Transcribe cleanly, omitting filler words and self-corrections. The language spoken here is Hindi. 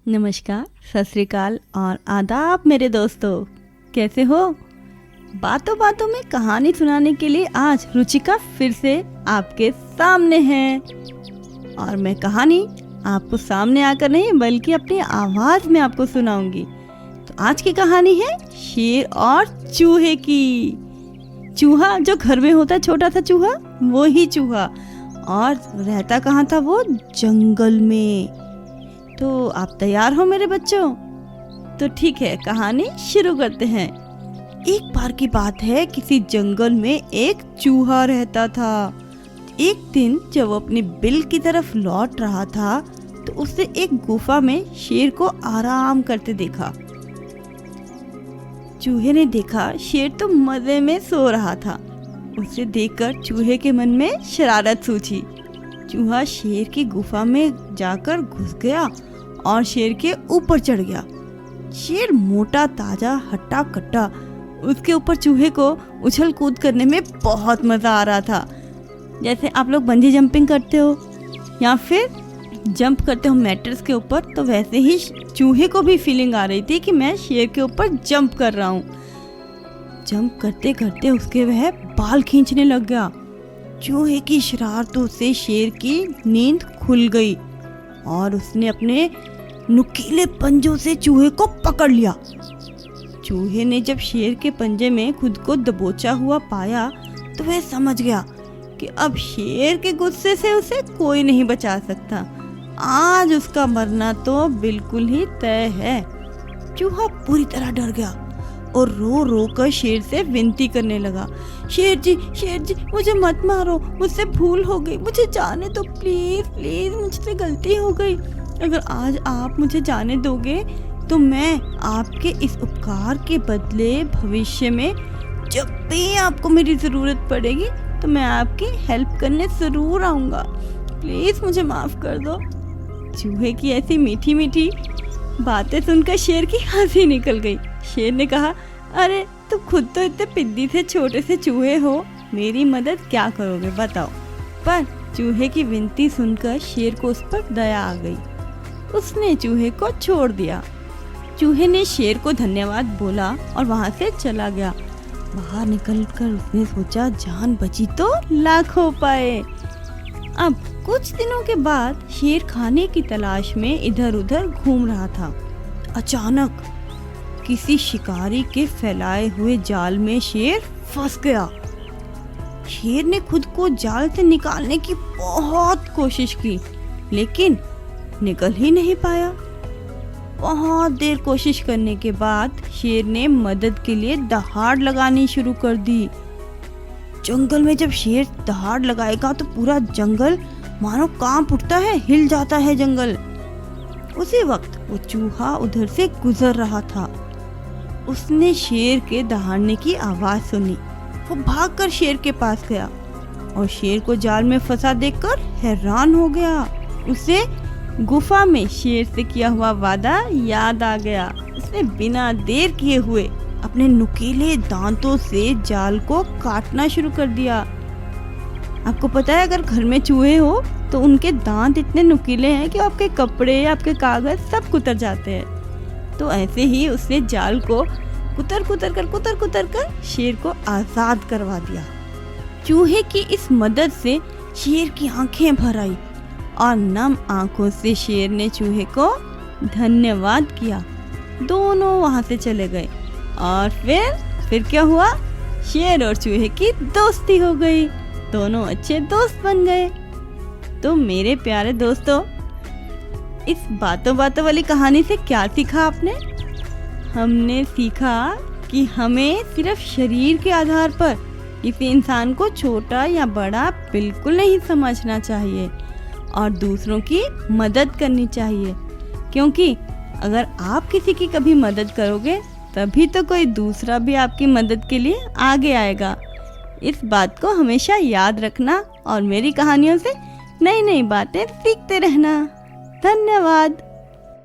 नमस्कार, सत श्री अकाल और आदाब मेरे दोस्तों। कैसे हो? बातों बातों में कहानी सुनाने के लिए आज रुचिका फिर से आपके सामने है। और मैं कहानी आपको सामने आकर नहीं बल्कि अपनी आवाज़ में आपको सुनाऊंगी। तो आज की कहानी है शेर और चूहे की। चूहा जो घर में होता है, छोटा सा चूहा, वो ही चूहा। और रहता कहाँ था वो? जंगल में। तो आप तैयार हो मेरे बच्चों? तो ठीक है, कहानी शुरू करते हैं। एक बार की बात है, किसी जंगल में एक चूहा रहता था। एक दिन जब वो अपनी बिल की तरफ लौट रहा था तो उसने एक गुफा में शेर को आराम करते देखा। चूहे ने देखा शेर तो मजे में सो रहा था। उसे देखकर चूहे के मन में शरारत सूझी। चूहा शेर की गुफा में जाकर घुस गया और शेर के ऊपर चढ़ गया। शेर मोटा ताजा हट्टा कट्टा, उसके ऊपर चूहे को उछल कूद करने में बहुत मज़ा आ रहा था। जैसे आप लोग बंजी जंपिंग करते हो या फिर जंप करते हो मैटर्स के ऊपर, तो वैसे ही चूहे को भी फीलिंग आ रही थी कि मैं शेर के ऊपर जंप कर रहा हूँ। जंप करते करते उसके वह बाल खींचने लग गया। चूहे की शरारतों से शेर की नींद खुल गई और उसने अपने नुकीले पंजों से चूहे को पकड़ लिया। चूहे ने जब शेर के पंजे में खुद को दबोचा हुआ पाया तो वह समझ गया कि अब शेर के गुस्से से उसे कोई नहीं बचा सकता। आज उसका मरना तो बिल्कुल ही तय है। चूहा पूरी तरह डर गया और रो रो कर शेर से विनती करने लगा। शेर जी मुझे मत मारो, मुझसे भूल हो गई, मुझे जाने दो, प्लीज प्लीज, मुझसे गलती हो गई। अगर आज आप मुझे जाने दोगे तो मैं आपके इस उपकार के बदले भविष्य में जब भी आपको मेरी ज़रूरत पड़ेगी तो मैं आपकी हेल्प करने ज़रूर आऊँगा। प्लीज़ मुझे माफ़ कर दो। चूहे की ऐसी मीठी मीठी बातें सुनकर शेर की हंसी निकल गई। शेर ने कहा, अरे तुम खुद तो इतने पिद्दी से छोटे से चूहे हो, मेरी मदद क्या करोगे बताओ। पर चूहे की विनती सुनकर शेर को उस पर दया आ गई। उसने चूहे को छोड़ दिया। चूहे ने शेर को धन्यवाद बोला और वहाँ से चला गया। बाहर निकलकर उसने सोचा, जान बची तो लाखों पाए। अब कुछ दिनों के बाद शेर खाने की तलाश में इधर उधर घूम रहा था। अचानक किसी शिकारी के फैलाए हुए जाल में शेर फंस गया। शेर ने खुद को जाल से निकालने की बहुत कोशिश की, लेकिन निकल ही नहीं पाया। बहुत देर कोशिश करने के बाद शेर ने मदद के लिए दहाड़ लगानी शुरू कर दी। जंगल में जब शेर दहाड़ लगाएगा तो पूरा जंगल मानो कांप उठता है, हिल जाता है जंगल। उसी वक्त वो चूहा उधर से गुजर रहा था। उसने शेर के दहाड़ने की आवाज सुनी। वो भागकर शेर के पास गया और शेर को जाल में फंसा देखकर हैरान हो गया। उसे गुफा में शेर से किया हुआ वादा याद आ गया। उसने बिना देर किए हुए अपने नुकीले दांतों से जाल को काटना शुरू कर दिया। आपको पता है, अगर घर में चूहे हो तो उनके दांत इतने नुकीले हैं कि आपके कपड़े, आपके कागज सब कुतर जाते हैं। तो ऐसे ही उसने जाल को कुतर कुतर कर शेर को आज़ाद करवा दिया। चूहे की इस मदद से शेर की आंखें भर आई और नम आंखों से शेर ने चूहे को धन्यवाद किया। दोनों वहाँ से चले गए और फिर क्या हुआ? शेर और चूहे की दोस्ती हो गई। दोनों अच्छे दोस्त बन गए। तो मेरे प्यारे दोस्तों, इस बातों बातों वाली कहानी से क्या सीखा आपने? हमने सीखा कि हमें सिर्फ शरीर के आधार पर किसी इंसान को छोटा या बड़ा बिल्कुल नहीं समझना चाहिए और दूसरों की मदद करनी चाहिए, क्योंकि अगर आप किसी की कभी मदद करोगे तभी तो कोई दूसरा भी आपकी मदद के लिए आगे आएगा। इस बात को हमेशा याद रखना और मेरी कहानियों से नई नई बातें सीखते रहना। धन्यवाद।